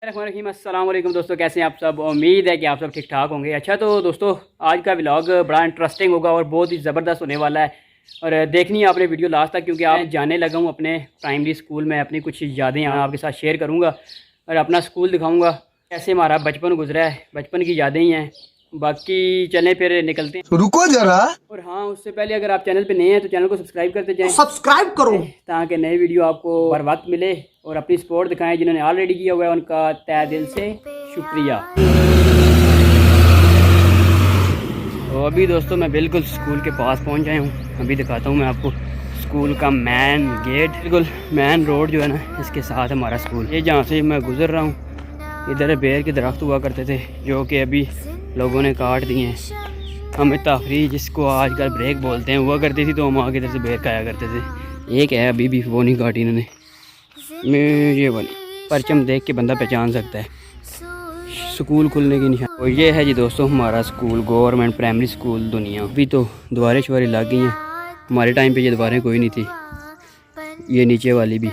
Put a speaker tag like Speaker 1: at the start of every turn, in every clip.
Speaker 1: अस्सलाम वालेकुम दोस्तों, कैसे हैं आप सब। उम्मीद है कि आप सब ठीक ठाक होंगे। अच्छा तो दोस्तों, आज का व्लॉग बड़ा इंटरेस्टिंग होगा और बहुत ही ज़बरदस्त होने वाला है और देखनी है आपने वीडियो लास्ट तक, क्योंकि आप जाने लगा हूँ अपने प्राइमरी स्कूल में। अपनी कुछ यादें आपके साथ शेयर करूँगा और अपना स्कूल दिखाऊँगा, कैसे हमारा बचपन गुजरा है, बचपन की यादें ही हैं। बाकी चलें फिर निकलते हैं।
Speaker 2: रुको जरा।
Speaker 1: और हाँ, उससे पहले अगर आप चैनल पे नए हैं तो चैनल को सब्सक्राइब करते जाएं,
Speaker 2: सब्सक्राइब करो
Speaker 1: ताकि नई वीडियो आपको हर वक्त मिले। और अपनी सपोर्ट दिखाएं, जिन्होंने ऑलरेडी किया हुआ है उनका तहे दिल से शुक्रिया। तो अभी दोस्तों मैं बिल्कुल स्कूल के पास पहुंच गया हूँ। अभी दिखाता हूँ मैं आपको स्कूल का मेन गेट, बिल्कुल मेन रोड जो है ना, इसके साथ हमारा स्कूल। ये जहाँ से मैं गुजर रहा हूँ, इधर बेर के दरख्त हुआ करते थे जो कि अभी लोगों ने काट दिए हैं। हमें तफरी, जिसको आजकल ब्रेक बोलते हैं, हुआ करती थी, तो हम आगे इधर से बेर खाया करते थे। एक है अभी भी वो नहीं काटी इन्होंने। मैं ये वाली परचम देख के बंदा पहचान सकता है स्कूल खुलने की निशान। और ये है जी दोस्तों हमारा स्कूल, गवर्नमेंट प्राइमरी स्कूल दुनिया। अभी तो दीवारें शुवारें लग गई हैं, हमारे टाइम पे ये दीवारें कोई नहीं थी। ये नीचे वाली भी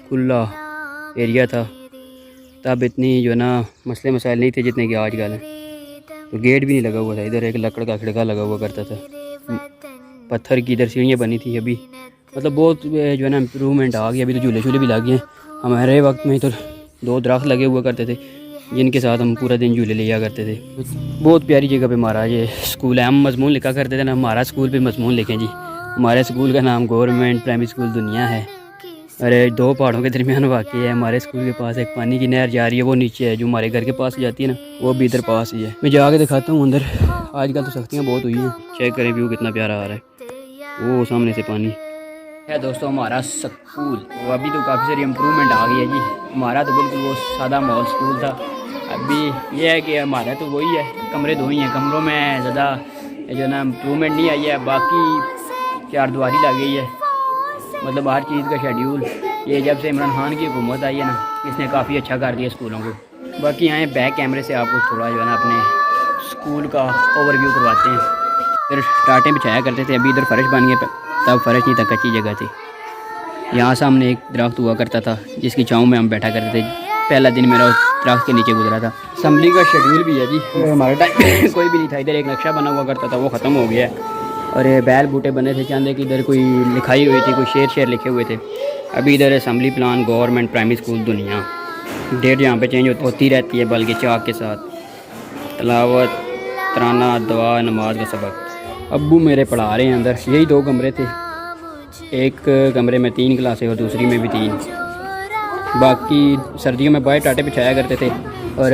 Speaker 1: खुला एरिया था, तब इतनी जो ना मसले मसाइल नहीं थे जितने कि आजकल हैं। तो गेट भी नहीं लगा हुआ था, इधर एक लकड़ का खिड़का लगा हुआ करता था, पत्थर की इधर सीढ़ियाँ बनी थी। अभी मतलब बहुत जो है ना इम्प्रूवमेंट आ गया। अभी तो झूले शूले भी लग गए हैं। हमारे वक्त में तो 2 दरख्त लगे हुआ करते थे, जिनके साथ हम पूरा दिन झूले लिया करते थे। बहुत प्यारी जगह पे हमारा ये स्कूल है। हम मजमून लिखा करते थे ना, हमारा स्कूल पे मजमून लिखें जी। हमारे स्कूल का नाम गवर्नमेंट प्राइमरी स्कूल दुनिया है। अरे 2 पहाड़ों के दरमियान वाक़ई है। हमारे स्कूल के पास एक पानी की नहर जा रही है, वो नीचे है, जो हमारे घर के पास जाती है ना, वो भी इधर पास ही है। मैं जाके दिखाता हूँ अंदर। आजकल तो सख्तियाँ बहुत हुई हैं। चेक करें व्यू कितना प्यारा आ रहा है, वो सामने से पानी है। दोस्तों हमारा स्कूल तो अभी तो काफ़ी सारी इम्प्रूवमेंट आ गई है जी। हमारा तो बिल्कुल वो सादा मॉडल स्कूल था। अभी ये है कि हमारा तो वही है, कमरे 2 ही हैं, कमरों में ज़्यादा जो ना इम्प्रूवमेंट नहीं आई है। बाकी 4 दीवारी लग गई है, मतलब हर चीज़ का शेड्यूल। ये जब से इमरान खान की हुकूमत आई है ना, इसने काफ़ी अच्छा कर दिया स्कूलों को। बाकी यहाँ बैक कैमरे से आपको थोड़ा जो है ना अपने स्कूल का ओवरव्यू करवाते हैं। इधर टाटें बिछाया करते थे, अभी इधर फर्श बन गए, तब फर्श नहीं था, कच्ची जगह थी। यहाँ सामने एक दरख्त हुआ करता था, जिसकी छाँव में हम बैठा करते थे। पहला दिन मेरा उस दरख्त के नीचे गुजरा था। असम्बली का शेड्यूल भी है जी, हमारे टाइम कोई भी नहीं था। इधर एक नक्शा बना हुआ करता था, वो ख़त्म हो गया है। और ये बैल बूटे बने थे चांदे की, इधर कोई लिखाई हुई थी, कोई शेर लिखे हुए थे। अभी इधर assembly plan government primary school दुनिया। डेट यहाँ पे चेंज होती रहती है, बल्कि चाक के साथ। तलावत, तराना, दुआ, नमाज का सबक अब्बू मेरे पढ़ा रहे हैं अंदर। यही 2 कमरे थे, एक कमरे में 3 क्लासें और दूसरी में भी 3। बाकी सर्दियों में बाहर टाटे बिछाया करते थे और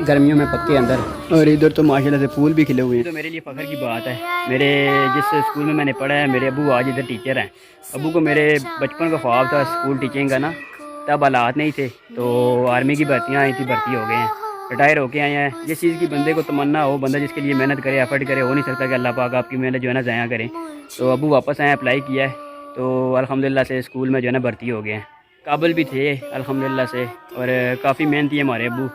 Speaker 1: गर्मियों में पक्के अंदर। और इधर तो माशाल्लाह से फूल भी खिले हुए हैं। तो मेरे लिए फ़ख्र की बात है, मेरे जिस स्कूल में मैंने पढ़ा है, मेरे अब्बू आज इधर टीचर हैं। अब्बू को मेरे बचपन का ख्वाब था स्कूल टीचिंग का ना, तब हालात नहीं थे, तो आर्मी की भर्तियाँ आई थी, भर्ती हो गए हैं, रिटायर होके आए हैं। जिस चीज़ की बंदे को तमन्ना हो, बंदा जिसके लिए मेहनत करे, एफर्ट करे, हो नहीं सकता कि अल्लाह पाक आपकी मेहनत जो है ना ज़ाया करें। तो अब्बू वापस आए, अप्लाई किया है, तो अल्हम्दुलिल्लाह से स्कूल में जो है ना भर्ती हो गए हैं। काबिल भी थे अल्हम्दुलिल्लाह से, और काफ़ी मेहनती है हमारे अब्बू।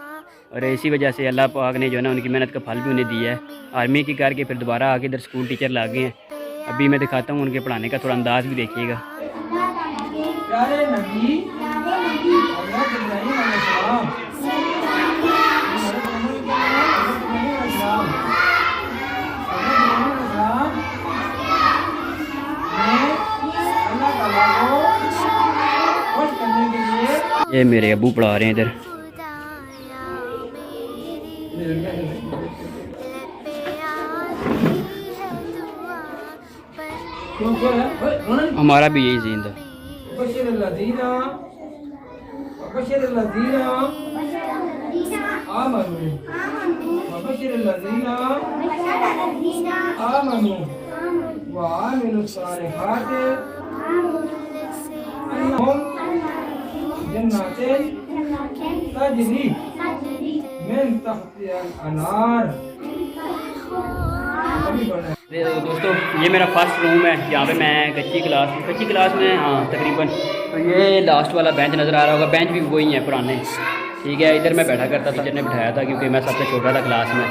Speaker 1: और इसी वजह से अल्लाह पाक ने जो है ना उनकी मेहनत का फल भी उन्हें दिया है। आर्मी की करके फिर दोबारा आके इधर स्कूल टीचर ला गए हैं। अभी मैं दिखाता हूँ उनके पढ़ाने का थोड़ा अंदाज़ भी देखिएगा। ये मेरे अब्बू पढ़ा रहे हैं इधर। हमारा भी यही सीन था। दोस्तों ये मेरा फर्स्ट रूम है, यहाँ पे मैं कच्ची क्लास में हाँ तकरीबन। तो ये लास्ट वाला बेंच नज़र आ रहा होगा, बेंच भी वही है पुराने, ठीक है। इधर मैं बैठा करता था, टीचर ने बिठाया था क्योंकि मैं सबसे छोटा था क्लास में।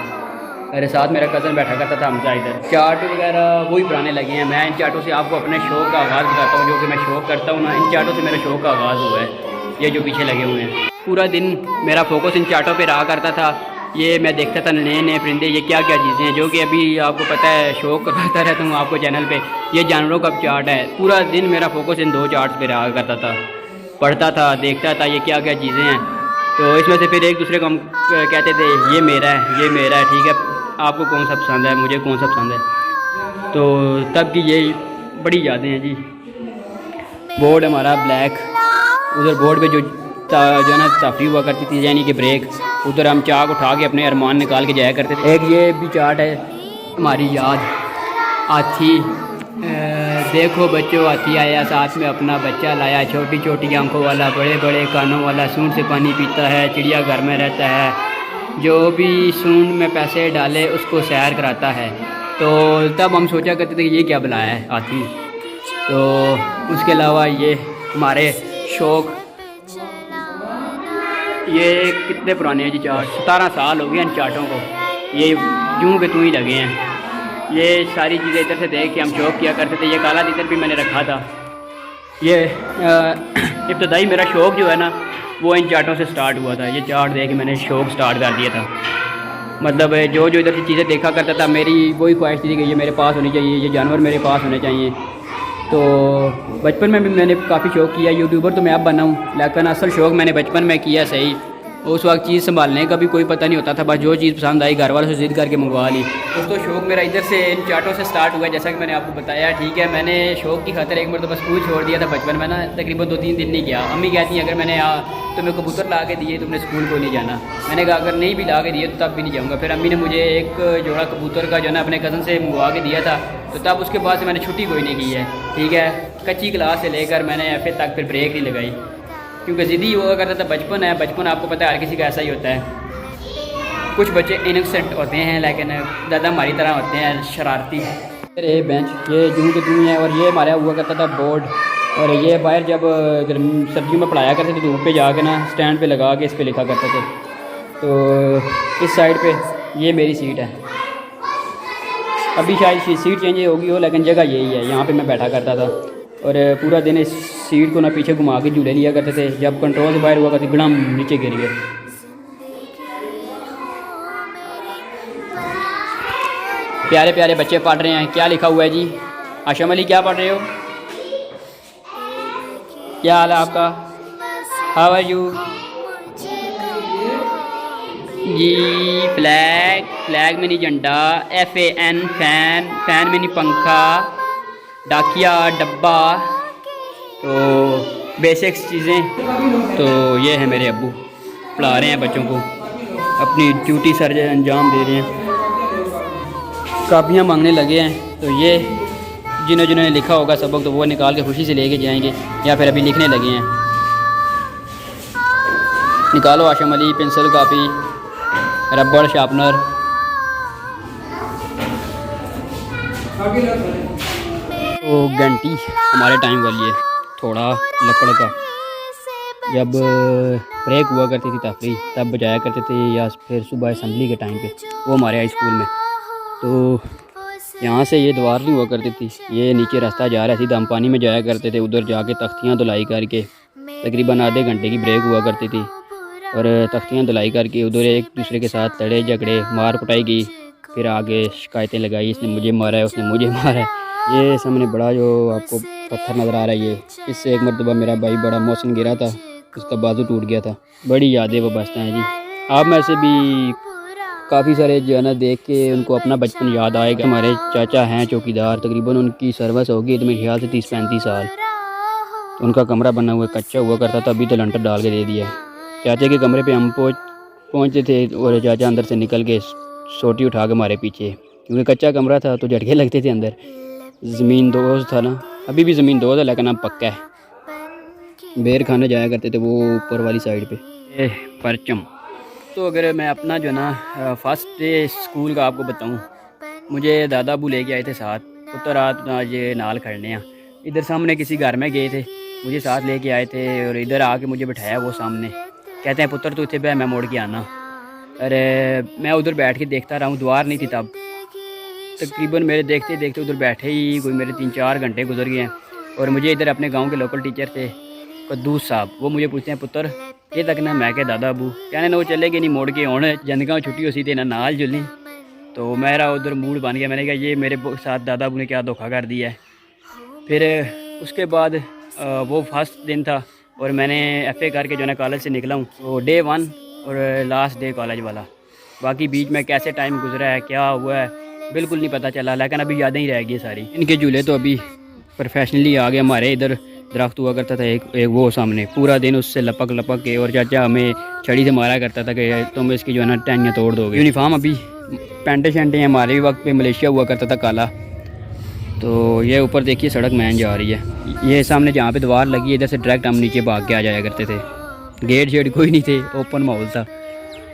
Speaker 1: मेरे साथ मेरा कज़न बैठा करता था हमजा। इधर चार्ट वगैरह वही पुराने लगे हैं। मैं इन चार्टों से आपको अपने शौक़ का आगाज़ बताता हूँ, जो कि मैं शौक़ करता हूँ ना, इन चार्टों से मेरे शौक़ का आगाज़ हुआ है। ये जो पीछे लगे हुए हैं। पूरा दिन मेरा फोकस इन चार्टों पे रहा करता था। ये मैं देखता था नए नए परिंदे, ये क्या क्या चीज़ें हैं, जो कि अभी आपको पता है शौक करता रहता हूँ आपको चैनल पे। ये जानवरों का चार्ट है। पूरा दिन मेरा फोकस इन 2 चार्ट्स पे रहा करता था, पढ़ता था, देखता था ये क्या क्या चीज़ें हैं। तो इसमें से फिर एक दूसरे को हम कहते थे ये मेरा है, ये मेरा है, ठीक है, आपको कौन सा पसंद है, मुझे कौन सा पसंद है। तो तब की ये बड़ी यादें हैं जी। बोर्ड हमारा ब्लैक, उधर बोर्ड पे जो है ना तफरी हुआ करती थी, यानी कि ब्रेक, उधर हम चाक उठा के अपने अरमान निकाल के जाया करते थे। एक ये भी चार्ट है हमारी याद, हाथी, देखो बच्चों हाथी आया, साथ में अपना बच्चा लाया, छोटी छोटी आंखों वाला, बड़े बड़े कानों वाला, सूंड से पानी पीता है, चिड़िया घर में रहता है, जो भी सूंड में पैसे डाले उसको सैर कराता है। तो तब हम सोचा करते थे कि ये क्या बुलाया है हाथी। तो उसके अलावा ये हमारे शौक़, ये कितने पुराने हैं जी चार्ट, 17 साल हो गए इन चार्टों को, ये यूँ के तू ही लगे हैं। ये सारी चीज़ें इधर से देख के हम शौक़ किया करते थे। ये काला तीतर भी मैंने रखा था। ये इब्तदाई मेरा शौक़ जो है ना वो इन चार्टों से स्टार्ट हुआ था। ये चार्ट देख के मैंने शौक़ स्टार्ट कर दिया था। मतलब जो जो इधर की चीज़ें देखा करता था, मेरी वही ख्वाहिश थी कि ये मेरे पास होनी चाहिए, ये जानवर मेरे पास होने चाहिए। तो बचपन में भी मैंने काफ़ी शौक़ किया। यूट्यूबर तो मैं अब बना हूँ, लेकिन असल शौक़ मैंने बचपन में किया सही। उस वक्त चीज़ संभालने का भी कोई पता नहीं होता था, बस जो चीज़ पसंद आई घर वालों से ज़िद करके मंगवा ली। दोस्तों शौक़ मेरा इधर से इन चार्टों से स्टार्ट हुआ, जैसा कि मैंने आपको बताया, ठीक है। मैंने शौक़ की खातिर एक मरतबा स्कूल छोड़ दिया था बचपन में ना, तकरीबन 2-3 दिन नहीं गया। अम्मी कहती हैं अगर मैंने तुम्हें कबूतर ला के दिए तुमने स्कूल को नहीं जाना। मैंने कहा अगर नहीं भी ला के दिए तो तब भी नहीं जाऊँगा। फिर अम्मी ने मुझे एक जोड़ा कबूतर का जो है ना अपने कज़न से मंगवा के दिया था। तो तब उसके बाद से मैंने छुट्टी कोई नहीं की है, ठीक है। कच्ची क्लास से लेकर मैंने एफ तक फिर ब्रेक नहीं लगाई, क्योंकि ज़िद्दी हुआ करता था। बचपन है, बचपन आपको पता है हर किसी का ऐसा ही होता है। कुछ बच्चे इनोसेंट होते हैं लेकिन ज़्यादा हमारी तरह होते हैं शरारती। ये बेंच ये जूं के जूं है, और ये हमारा हुआ करता था बोर्ड। और ये बाहर जब सर्दियों में पढ़ाया करते थे धूप पे जाके ना स्टैंड पे लगा के इस पे लिखा करते थे। तो इस साइड पे ये मेरी सीट है। अभी शायद सीट चेंज होगी हो, लेकिन जगह यही है, यहाँ पे मैं बैठा करता था। और पूरा दिन इस सीट को ना पीछे घुमा के झूले लिया करते थे। जब कंट्रोल से बाहर हुआ करती गड़म नीचे गिर गए। प्यारे प्यारे बच्चे पढ़ रहे हैं। क्या लिखा हुआ है जी? आशम अली क्या पढ़ रहे हो? क्या हाल है आपका? हाउ आर यू जी? फ्लैग, फ्लैग में नहीं झंडा, FAN फैन, फैन में नहीं पंखा, डाकिया डब्बा, तो बेसिक्स चीज़ें। तो ये है मेरे अब्बू, पढ़ा रहे हैं बच्चों को, अपनी ड्यूटी सर अंजाम दे रहे हैं। कापियाँ मांगने लगे हैं। तो ये जिन्होंने लिखा होगा सबक तो वो निकाल के खुशी से लेके जाएंगे, या फिर अभी लिखने लगे हैं। निकालो आशम अली, पेंसिल, कापी, रबड़, शार्पनर। तो घंटी हमारे टाइम वाली है, थोड़ा लकड़ का। जब ब्रेक हुआ करती थी तफरी तब बजाया करते थे, या फिर सुबह असम्बली के टाइम पे, वो हमारे हाई स्कूल में। तो यहाँ से ये दीवार नहीं हुआ करती थी, ये नीचे रास्ता जा रहा है सीधा, हम पानी में जाया करते थे। उधर जाके तख्तियाँ धुलाई करके तकरीबन आधे घंटे की ब्रेक हुआ करती थी, और तख्तियाँ धुलाई करके उधर एक दूसरे के साथ लड़े झगड़े, मार कुटाई की, फिर आगे शिकायतें लगाई, इसने मुझे मारा है, उसने मुझे मारा है। ये सामने बड़ा जो आपको पत्थर नज़र आ रहा है, ये इससे एक मरतबा मेरा भाई बड़ा मौसम गिरा था, उसका बाजू टूट गया था। बड़ी यादें वो बसता हैं जी। आप में से भी काफ़ी सारे जो है ना देख के उनको अपना बचपन याद आएगा। हमारे चाचा हैं चौकीदार, तकरीबन उनकी सर्विस होगी तो मेरे ख्याल से 30-35 साल। तो उनका कमरा बना हुआ कच्चा हुआ करता था, अभी तो लंटर डाल के दे दिया। चाचा के कमरे पे हम पहुँचते थे और चाचा अंदर से निकल के सोटी उठा के हमारे पीछे, क्योंकि कच्चा कमरा था तो झटके लगते थे अंदर। ज़मीन दोज था ना, अभी भी ज़मीन दोज है लेकिन अब पक्का है। बेर खाने जाया करते थे वो ऊपर वाली साइड पे। परचम। तो अगर मैं अपना जो ना फर्स्ट डे स्कूल का आपको बताऊं, मुझे दादा अबू लेके आए थे साथ, पुत्र रात आज नाल खड़ने हैं। इधर सामने किसी घर में गए थे, मुझे साथ लेके आए थे और इधर आके मुझे बिठाया वो सामने। कहते हैं पुत्र तू इतने पे मैं मोड़ के आना। अरे मैं उधर बैठ के देखता रहा हूँ, द्वार नहीं थी तब। तकरीबन मेरे देखते देखते उधर बैठे ही कोई मेरे 3-4 घंटे गुजर गए हैं। और मुझे इधर अपने गांव के लोकल टीचर थे, कद्दूस साहब, वो मुझे पूछते हैं पुत्र ये तक ना, मैं क्या दादा अबू कहने ना वो चले गए नहीं मुड़ के हूँ जंदगा छुट्टी हो सी थे ना नाल जुली। तो मेरा उधर मूड बन गया, मैंने कहा ये मेरे साथ दादा अबू ने क्या धोखा कर दिया है। फिर उसके बाद वो फर्स्ट दिन था और मैंने FA करके जो है ना कॉलेज से निकला हूँ, तो डे 1 और लास्ट डे कॉलेज वाला। बाकी बीच में कैसे टाइम गुजरा है क्या हुआ है बिल्कुल नहीं पता चला, लेकिन अभी यादें ही रह गई सारी। इनके झूले तो अभी प्रोफेशनली आ गए। हमारे इधर दरख्त हुआ करता था एक वो सामने, पूरा दिन उससे लपक लपक के, और चाचा हमें छड़ी से मारा करता था कि तुम इसकी जो है ना टहनियाँ तोड़ दोगे। यूनिफॉर्म अभी पैंटें शैंटें हमारे भी वक्त पे मलेशिया हुआ करता था काला। तो ये ऊपर देखिए सड़क मैन जा रही है, ये सामने जहाँ पे दीवार लगी है इधर से डायरेक्ट हम नीचे भाग के आ जाया करते थे। गेट शेट कोई नहीं थे, ओपन माहौल था,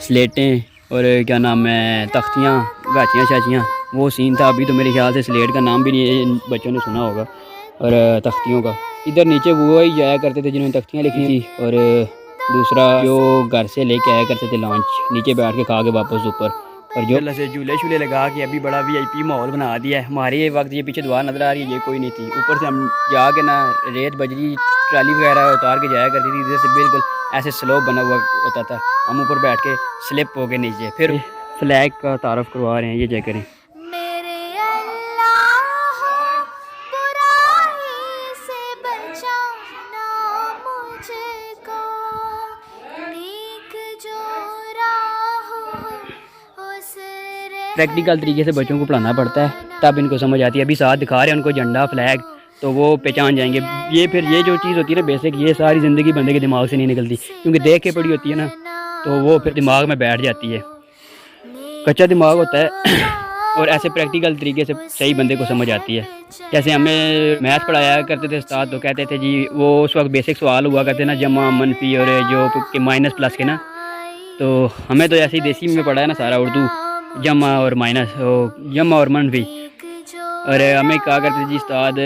Speaker 1: स्लेटें और क्या नाम है तख्तियाँ गाचियाँ शाचियाँ, वो सीन था। अभी तो मेरे ख्याल से स्लेट का नाम भी नहीं है, इन बच्चों ने सुना होगा, और तख्तियों का। इधर नीचे वो ही जाया करते थे जिन्होंने तख्तियाँ लिखी थी, और दूसरा जो घर से लेके आया करते थे लंच, नीचे बैठ के खा के वापस ऊपर। और जो से झूले शूले लगा के अभी बड़ा VIP माहौल बना दिया है। हमारे ये वक्त ये पीछे दीवार नज़र आ रही है, ये कोई नहीं थी। ऊपर से हम जाके ना रेत बजरी ट्राली वगैरह उतार के जाया करती थी, इधर से बिल्कुल ऐसे स्लोप बना हुआ होता था, हम ऊपर बैठ के स्लिप हो गए नीचे। फिर फ्लैग का तारफ़ करवा रहे हैं, ये चेक करें। प्रैक्टिकल तरीके से बच्चों को पढ़ाना पड़ता है तब इनको समझ आती है। अभी साथ दिखा रहे हैं उनको झंडा फ्लैग, तो वो पहचान जाएंगे। ये फिर ये जो चीज़ होती है ना बेसिक, ये सारी ज़िंदगी बंदे के दिमाग से नहीं निकलती, क्योंकि देख के पड़ी होती है ना, तो वो फिर दिमाग में बैठ जाती है, कच्चा दिमाग होता है। और ऐसे प्रैक्टिकल तरीके से सही बंदे को समझ आती है। जैसे हमें मैथ्स पढ़ाया करते थे उस्ताद, तो कहते थे जी वो उस वक्त बेसिक सवाल हुआ करते ना, जमा मनफी और जो माइनस प्लस के ना, तो हमें तो ऐसे ही देसी में पढ़ा है ना सारा उर्दू, जमा और माइनस, जमा और मनफी। और हमें कहा करते जी उस्ताद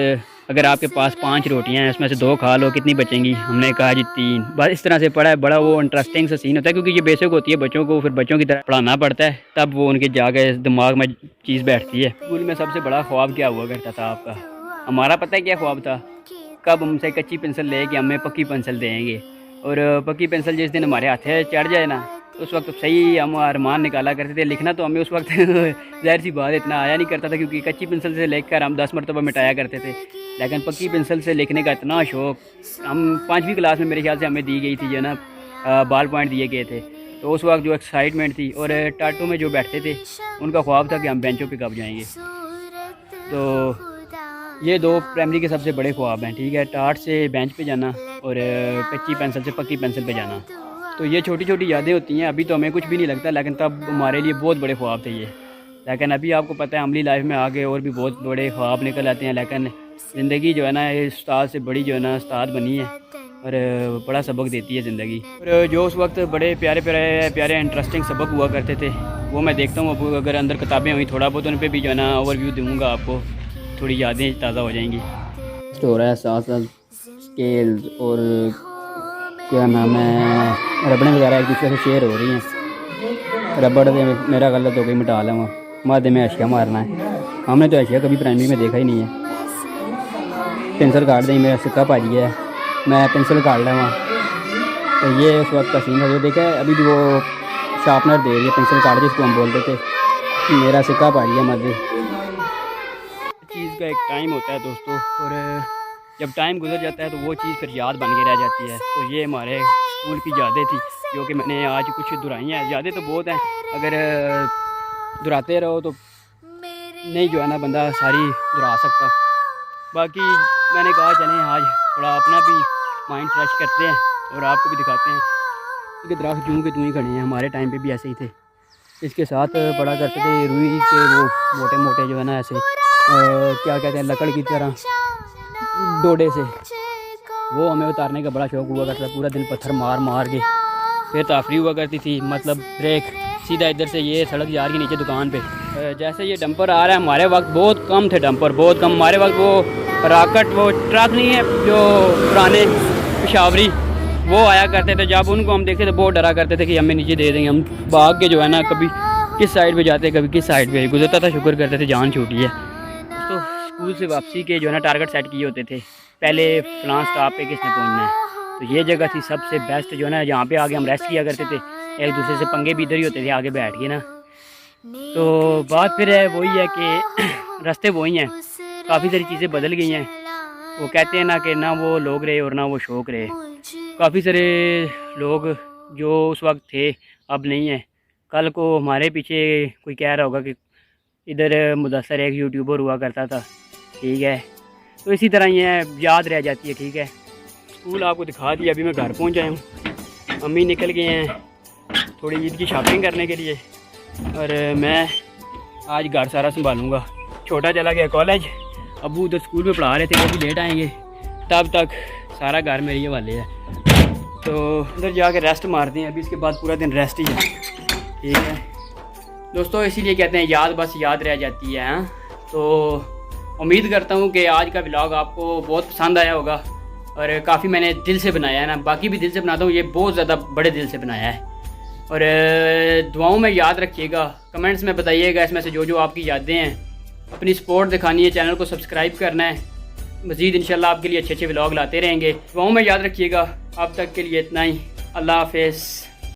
Speaker 1: अगर आपके पास 5 रोटियां हैं उसमें से 2 खा लो, कितनी बचेंगी? हमने कहा जी 3। बस इस तरह से पढ़ा है। बड़ा वो इंटरेस्टिंग सा सीन होता है, क्योंकि ये बेसिक होती है, बच्चों को फिर बच्चों की तरह पढ़ाना पड़ता है, तब वो उनके जाके दिमाग में चीज़ बैठती है। स्कूल में सबसे बड़ा ख्वाब क्या हुआ करता था आपका? हमारा पता है क्या ख्वाब था? कब हमसे कच्ची पेंसिल ले के हमें पक्की पेंसिल देंगे, और पक्की पेंसिल जिस दिन हमारे हाथ चढ़ जाए ना, उस वक्त सही हम अरमान निकाला करते थे। लिखना तो हमें उस वक्त ज़ाहिर सी बात इतना आया नहीं करता था, क्योंकि कच्ची पेंसिल से लिखकर हम 10 मरतबा मिटाया करते थे, लेकिन पक्की पेंसिल से लिखने का इतना शौक़। हम 5वीं क्लास में मेरे ख्याल से हमें दी गई थी जो ना बॉल पॉइंट दिए गए थे, तो उस वक्त जो एक्साइटमेंट थी। और टाटू में जो बैठते थे उनका ख्वाब था कि हम बेंचों पे कब जाएंगे। तो ये 2 प्राइमरी के सबसे बड़े ख्वाब हैं, ठीक है, टाट से बेंच पे जाना और कच्ची पेंसिल से पक्की पेंसिल पे जाना। तो ये छोटी छोटी यादें होती हैं। अभी तो हमें कुछ भी नहीं लगता, लेकिन तब हमारे लिए बहुत बड़े ख्वाब थे ये। लेकिन अभी आपको पता है अमली लाइफ में आगे और भी बहुत बड़े ख्वाब निकल आते हैं, लेकिन ज़िंदगी जो है ना ये उस्ताद से बड़ी जो है ना उस्ताद बनी है, और बड़ा सबक देती है ज़िंदगी। और जो उस वक्त बड़े प्यारे प्यारे प्यारे इंटरेस्टिंग सबक हुआ करते थे वो मैं देखता हूँ। अब अगर अंदर किताबें हुई थोड़ा बहुत उन पर भी जो है ना ओवरव्यू दूँगा आपको, थोड़ी यादें ताज़ा हो जाएंगी। हो रहा है साथ साथ स्केल्स और क्या नाम है रबड़ें वगैरह एक दूसरे से शेयर हो रही हैं। रबड़ दे मेरा गलत हो गई, मिटा लूँगा, मादे में अशिया मारना है। हमने तो अशिया कभी प्राइमरी में देखा ही नहीं है। पेंसिल काट दें, मेरा सिक्का भाजी है, मैं पेंसिल काट लूँगा। तो ये उस वक्त का सीन है। जो देखा है अभी भी वो शार्पनर दे रही है पेंसिल काट, जिसको हम बोलते थे मेरा सिक्का भाजी है मादे। चीज़ का एक टाइम होता है दोस्तों, और जब टाइम गुजर जाता है तो वो चीज़ फिर याद बन के रह जाती है। तो ये हमारे स्कूल की यादें थी जो कि मैंने आज कुछ दुहराई हैं। यादें तो बहुत हैं, अगर दुहराते रहो तो नहीं जो है ना बंदा सारी दुहरा सकता। बाकी मैंने कहा चलें आज थोड़ा अपना भी माइंड फ्रेश करते हैं और आपको भी दिखाते हैं कि दरख्त यूँ के तूँ ही खड़े हैं। हमारे टाइम पे भी ऐसे ही थे। इसके साथ पढ़ा करते थे रुई के वो मोटे मोटे जो है ना ऐसे क्या कहते हैं लकड़ की तरह डोडे से, वो हमें उतारने का बड़ा शौक़ हुआ करता था। पूरा दिन पत्थर मार मार के फिर ताफरी हुआ करती थी, मतलब ब्रेक सीधा इधर से ये सड़क जा रही नीचे दुकान पे। जैसे ये डंपर आ रहा है, हमारे वक्त बहुत कम थे डंपर, बहुत कम। हमारे वक्त वो राकट वो ट्रक नहीं है जो पुराने पिशावरी, वो आया करते थे। जब उनको हम देखते थे बहुत डरा करते थे कि हमें नीचे दे देंगे। हम भाग के जो है ना कभी किस साइड पे जाते कभी किस साइड पे गुजरता था, शुक्र करते थे जान छूटी है। तो स्कूल से वापसी के जो है ना टारगेट सेट किए होते थे, पहले फलां स्टॉप पे किसने पहुंचना है, तो ये जगह थी सबसे बेस्ट जो है ना, यहाँ पे आगे हम रेस्ट किया करते थे, एक दूसरे से पंगे भी इधर ही होते थे आगे बैठ के ना। तो बात फिर है वही है कि रास्ते वही हैं, काफ़ी सारी चीज़ें बदल गई हैं। वो कहते हैं ना कि ना वो लोग रहे और ना वो शौक़ रहे। काफ़ी सारे लोग जो उस वक्त थे अब नहीं है। कल को हमारे पीछे कोई कह रहा होगा कि इधर मुदस्सर एक यूट्यूबर हुआ करता था, ठीक है। तो इसी तरह ये याद रह जाती है, ठीक है। स्कूल आपको दिखा दिया, अभी मैं घर पहुंच आया हूँ। अम्मी निकल गए हैं थोड़ी ईद की शॉपिंग करने के लिए और मैं आज घर सारा संभालूँगा। छोटा चला गया कॉलेज, अबू उधर स्कूल में पढ़ा रहे थे, वो भी लेट आएंगे, तब तक सारा घर मेरे ये वाले है। तो उधर जाके रेस्ट मारते हैं, अभी इसके बाद पूरा दिन रेस्ट ही है, ठीक है दोस्तों। इसीलिए कहते हैं याद बस याद रह जाती है, हाँ। तो उम्मीद करता हूँ कि आज का व्लॉग आपको बहुत पसंद आया होगा और काफ़ी मैंने दिल से बनाया है ना, बाकी भी दिल से बनाता हूँ, ये बहुत ज़्यादा बड़े दिल से बनाया है। और दुआओं में याद रखिएगा, कमेंट्स में बताइएगा इसमें से जो जो आपकी यादें हैं। अपनी सपोर्ट दिखानी है, चैनल को सब्सक्राइब करना है, मज़ीद इंशाल्लाह आपके लिए अच्छे अच्छे व्लॉग लाते रहेंगे। दुआओं में याद रखिएगा। अब तक के लिए इतना ही, अल्लाह हाफ़िज़।